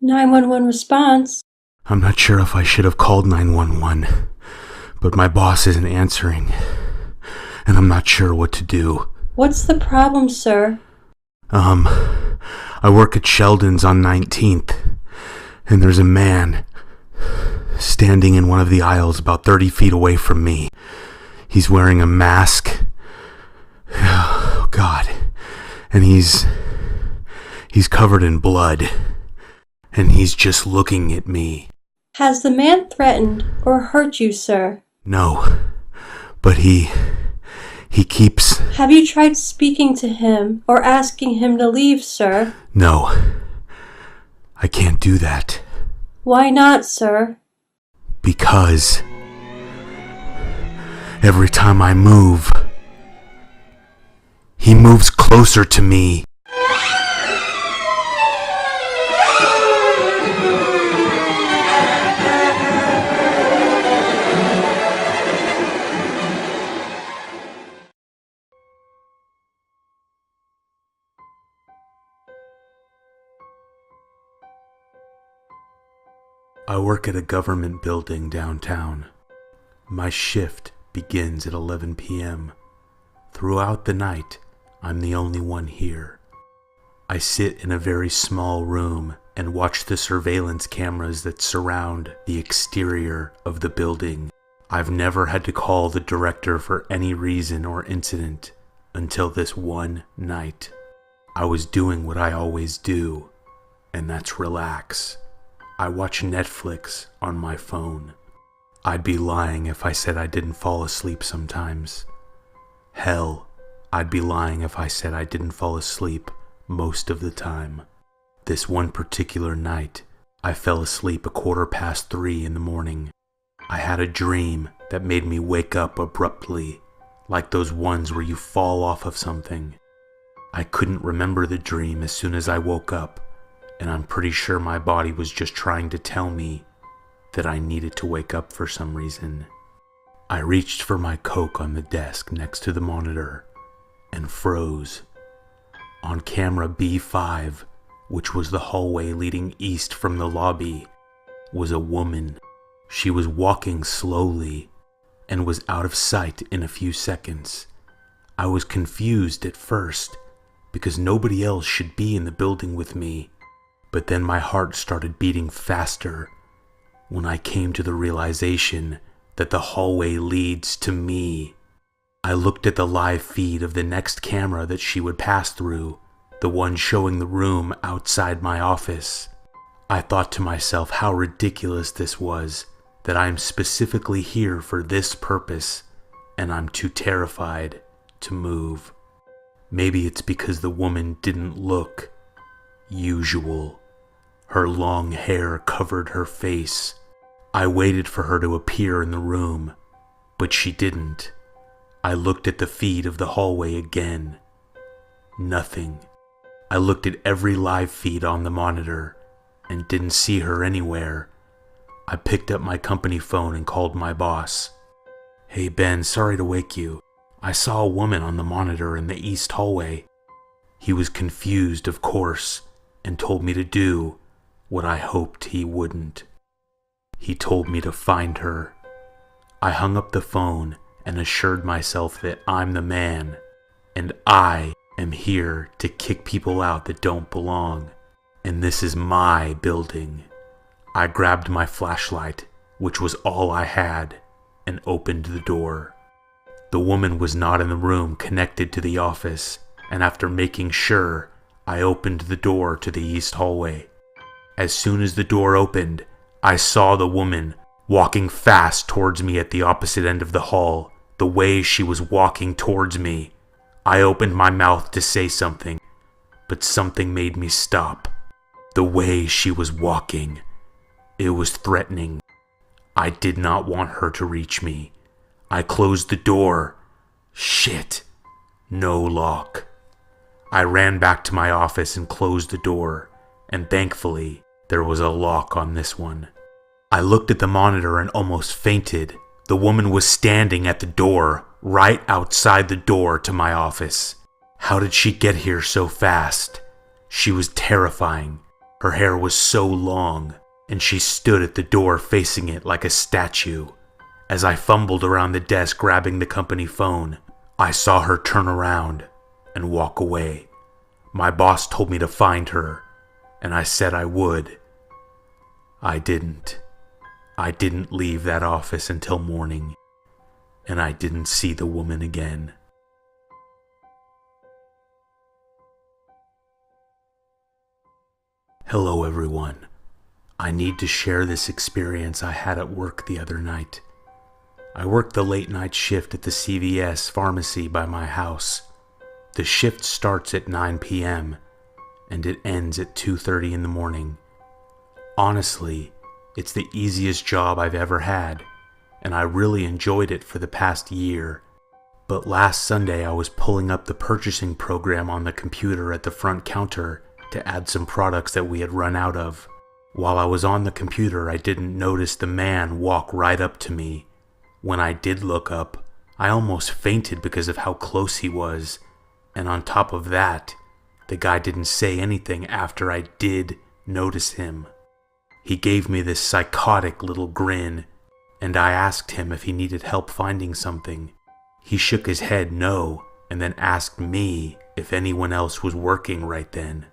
911 response. I'm not sure if I should have called 911, but my boss isn't answering, and I'm not sure what to do. What's the problem, sir? I work at Sheldon's on 19th, and there's a man standing in one of the aisles about 30 feet away from me. He's wearing a mask. Oh, God. And he's covered in blood. And he's just looking at me. Has the man threatened or hurt you, sir? No, but he keeps... Have you tried speaking to him or asking him to leave, sir? No, I can't do that. Why not, sir? Because every time I move, he moves closer to me. I work at a government building downtown. My shift begins at 11 p.m. Throughout the night, I'm the only one here. I sit in a very small room and watch the surveillance cameras that surround the exterior of the building. I've never had to call the director for any reason or incident until this one night. I was doing what I always do, and that's relax. I watch Netflix on my phone. I'd be lying if I said I didn't fall asleep sometimes. Hell, I'd be lying if I said I didn't fall asleep most of the time. This one particular night, I fell asleep 3:15 in the morning. I had a dream that made me wake up abruptly, like those ones where you fall off of something. I couldn't remember the dream as soon as I woke up, and I'm pretty sure my body was just trying to tell me that I needed to wake up for some reason. I reached for my Coke on the desk next to the monitor and froze. On camera B5, which was the hallway leading east from the lobby, was a woman. She was walking slowly and was out of sight in a few seconds. I was confused at first because nobody else should be in the building with me. But then my heart started beating faster when I came to the realization that the hallway leads to me. I looked at the live feed of the next camera that she would pass through, the one showing the room outside my office. I thought to myself how ridiculous this was, that I'm specifically here for this purpose, and I'm too terrified to move. Maybe it's because the woman didn't look usual. Her long hair covered her face. I waited for her to appear in the room, but she didn't. I looked at the feed of the hallway again. Nothing. I looked at every live feed on the monitor and didn't see her anywhere. I picked up my company phone and called my boss. "Hey Ben, sorry to wake you. I saw a woman on the monitor in the east hallway." He was confused, of course, and told me to do what I hoped he wouldn't. He told me to find her. I hung up the phone and assured myself that I'm the man, and I am here to kick people out that don't belong, and this is my building. I grabbed my flashlight, which was all I had, and opened the door. The woman was not in the room connected to the office, and after making sure, I opened the door to the east hallway. As soon as the door opened, I saw the woman walking fast towards me at the opposite end of the hall. The way she was walking towards me, I opened my mouth to say something, but something made me stop. The way she was walking, it was threatening. I did not want her to reach me. I closed the door. Shit. No lock. I ran back to my office and closed the door, and thankfully, there was a lock on this one. I looked at the monitor and almost fainted. The woman was standing at the door, right outside the door to my office. How did she get here so fast? She was terrifying. Her hair was so long, and she stood at the door facing it like a statue. As I fumbled around the desk grabbing the company phone, I saw her turn around and walk away. My boss told me to find her, and I said I would. I didn't. I didn't leave that office until morning, and I didn't see the woman again. Hello everyone. I need to share this experience I had at work the other night. I worked the late night shift at the CVS pharmacy by my house. The shift starts at 9 p.m. and it ends at 2:30 in the morning. Honestly, it's the easiest job I've ever had, and I really enjoyed it for the past year. But last Sunday I was pulling up the purchasing program on the computer at the front counter to add some products that we had run out of. While I was on the computer, I didn't notice the man walk right up to me. When I did look up, I almost fainted because of how close he was, and on top of that, the guy didn't say anything after I did notice him. He gave me this psychotic little grin, and I asked him if he needed help finding something. He shook his head no, and then asked me if anyone else was working right then.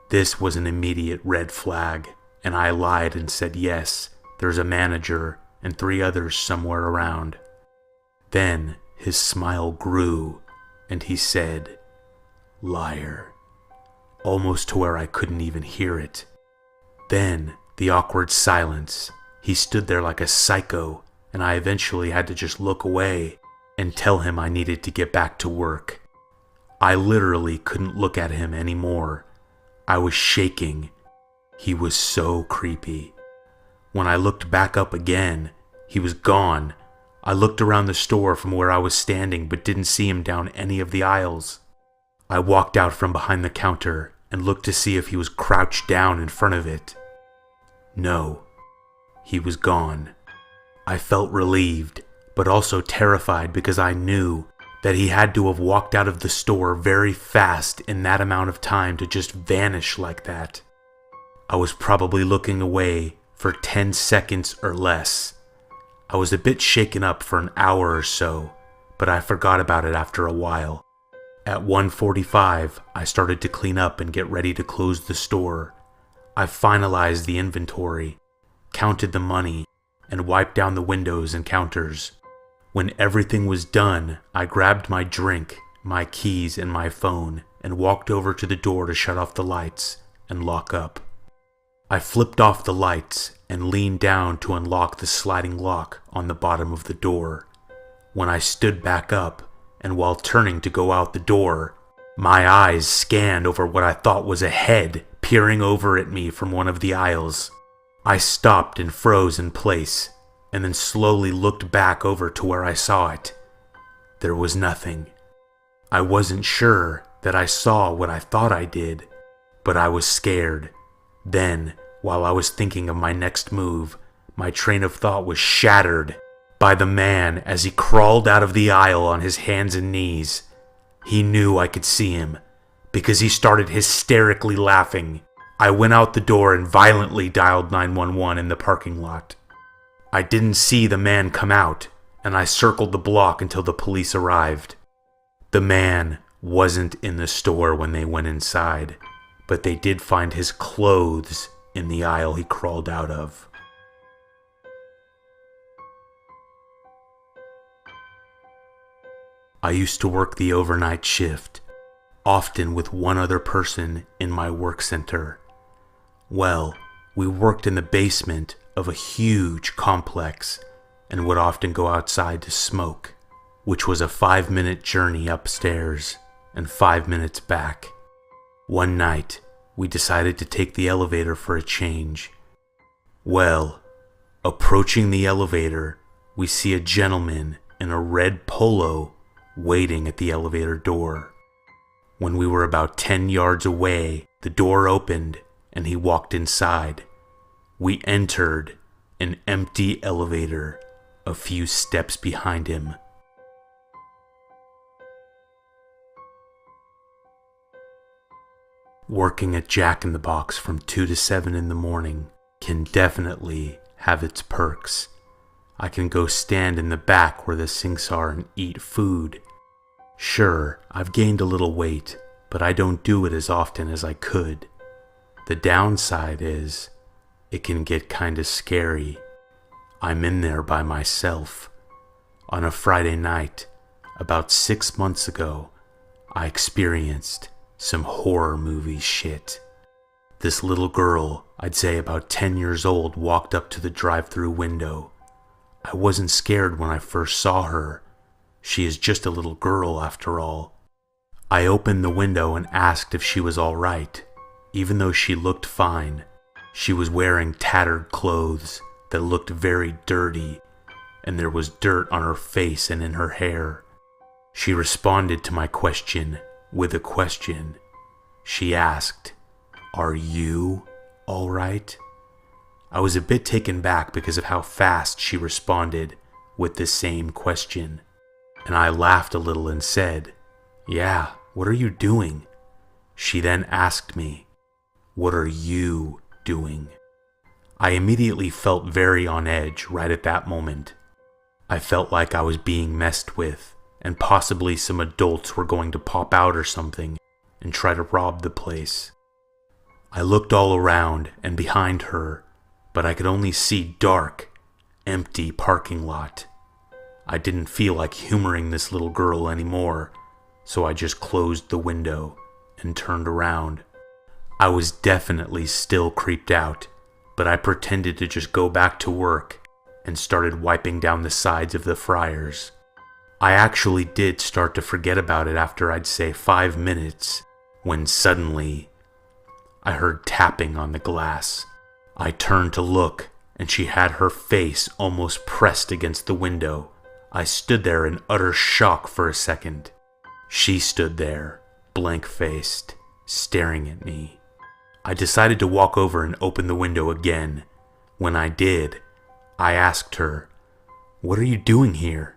This was an immediate red flag, and I lied and said yes, there's a manager and 3 others somewhere around. Then his smile grew, and he said, "Liar," almost to where I couldn't even hear it. Then the awkward silence. He stood there like a psycho, and I eventually had to just look away and tell him I needed to get back to work. I literally couldn't look at him anymore. I was shaking. He was so creepy. When I looked back up again, he was gone. I looked around the store from where I was standing but didn't see him down any of the aisles. I walked out from behind the counter and looked to see if he was crouched down in front of it. No, he was gone. I felt relieved, but also terrified because I knew that he had to have walked out of the store very fast in that amount of time to just vanish like that. I was probably looking away for 10 seconds or less. I was a bit shaken up for an hour or so, but I forgot about it after a while. At 1:45, I started to clean up and get ready to close the store. I finalized the inventory, counted the money, and wiped down the windows and counters. When everything was done, I grabbed my drink, my keys, and my phone and walked over to the door to shut off the lights and lock up. I flipped off the lights and leaned down to unlock the sliding lock on the bottom of the door. When I stood back up, and while turning to go out the door, my eyes scanned over what I thought was a head peering over at me from one of the aisles. I stopped and froze in place, and then slowly looked back over to where I saw it. There was nothing. I wasn't sure that I saw what I thought I did, but I was scared. Then, while I was thinking of my next move, my train of thought was shattered by the man as he crawled out of the aisle on his hands and knees. He knew I could see him, because he started hysterically laughing. I went out the door and violently dialed 911 in the parking lot. I didn't see the man come out, and I circled the block until the police arrived. The man wasn't in the store when they went inside, but they did find his clothes in the aisle he crawled out of. I used to work the overnight shift, often with one other person in my work center. Well, we worked in the basement of a huge complex and would often go outside to smoke, which was a 5-minute journey upstairs and 5 minutes back. One night, we decided to take the elevator for a change. Well, approaching the elevator, we see a gentleman in a red polo waiting at the elevator door. When we were about 10 yards away, the door opened and he walked inside. We entered an empty elevator a few steps behind him. Working at Jack in the Box from 2 to 7 in the morning can definitely have its perks. I can go stand in the back where the sinks are and eat food. Sure, I've gained a little weight, but I don't do it as often as I could. The downside is, it can get kinda scary. I'm in there by myself. On a Friday night, about 6 months ago, I experienced some horror movie shit. This little girl, I'd say about 10 years old, walked up to the drive-through window. I wasn't scared when I first saw her. She is just a little girl after all. I opened the window and asked if she was all right. Even though she looked fine, she was wearing tattered clothes that looked very dirty, and there was dirt on her face and in her hair. She responded to my question with a question. She asked, "Are you all right?" I was a bit taken back because of how fast she responded with the same question, and I laughed a little and said, "Yeah, what are you doing?" She then asked me, "What are you doing?" I immediately felt very on edge right at that moment. I felt like I was being messed with, and possibly some adults were going to pop out or something and try to rob the place. I looked all around and behind her, but I could only see dark, empty parking lot. I didn't feel like humoring this little girl anymore, so I just closed the window and turned around. I was definitely still creeped out, but I pretended to just go back to work and started wiping down the sides of the fryers. I actually did start to forget about it after I'd say 5 minutes, when suddenly I heard tapping on the glass. I turned to look, and she had her face almost pressed against the window. I stood there in utter shock for a second. She stood there, blank-faced, staring at me. I decided to walk over and open the window again. When I did, I asked her, "What are you doing here?"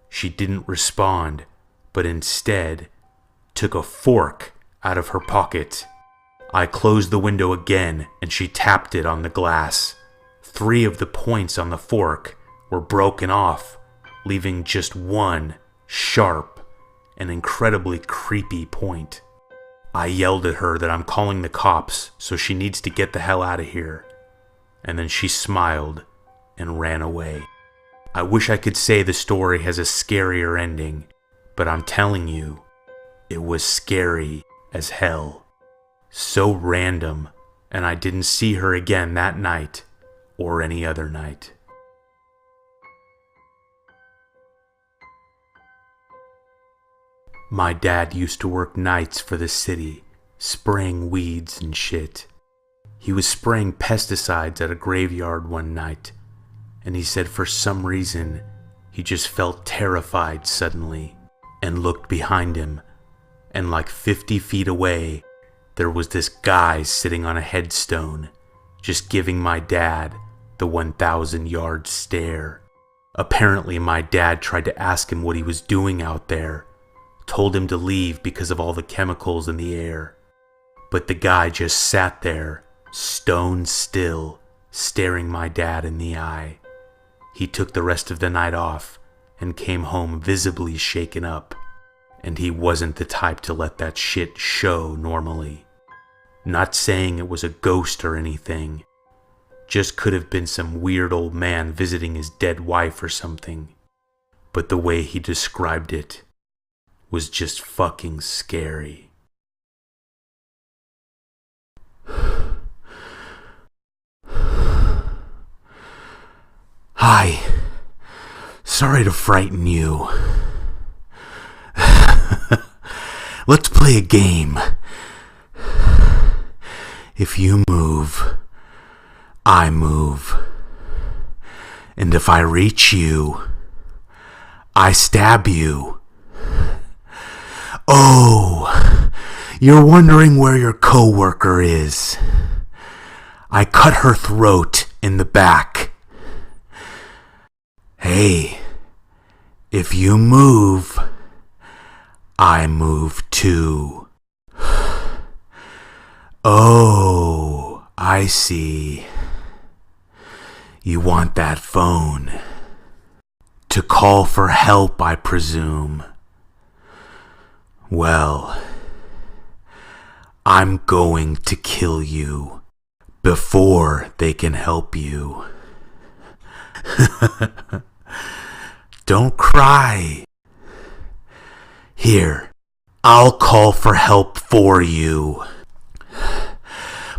She didn't respond, but instead took a fork out of her pocket. I closed the window again and she tapped it on the glass. 3 of the points on the fork were broken off, leaving just one sharp and incredibly creepy point. I yelled at her that I'm calling the cops, so she needs to get the hell out of here. And then she smiled and ran away. I wish I could say the story has a scarier ending, but I'm telling you, it was scary as hell. So random, and I didn't see her again that night or any other night. My dad used to work nights for the city, spraying weeds and shit. He was spraying pesticides at a graveyard one night, and he said for some reason he just felt terrified suddenly and looked behind him, and like 50 feet away there was this guy sitting on a headstone, just giving my dad the 1,000-yard stare. Apparently my dad tried to ask him what he was doing out there, told him to leave because of all the chemicals in the air, but the guy just sat there, stone still, staring my dad in the eye. He took the rest of the night off and came home visibly shaken up, and he wasn't the type to let that shit show normally. Not saying it was a ghost or anything, just could have been some weird old man visiting his dead wife or something, but the way he described it was just fucking scary. Hi. Sorry to frighten you. Let's play a game. If you move, I move. And if I reach you, I stab you. Oh, you're wondering where your coworker is. I cut her throat in the back. Hey, if you move, I move too. Oh, I see. You want that phone. To call for help, I presume. Well, I'm going to kill you before they can help you. Don't cry. Here, I'll call for help for you.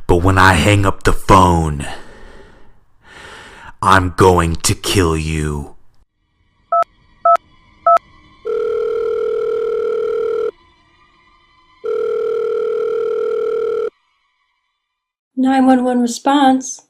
But when I hang up the phone, I'm going to kill you. "911 response.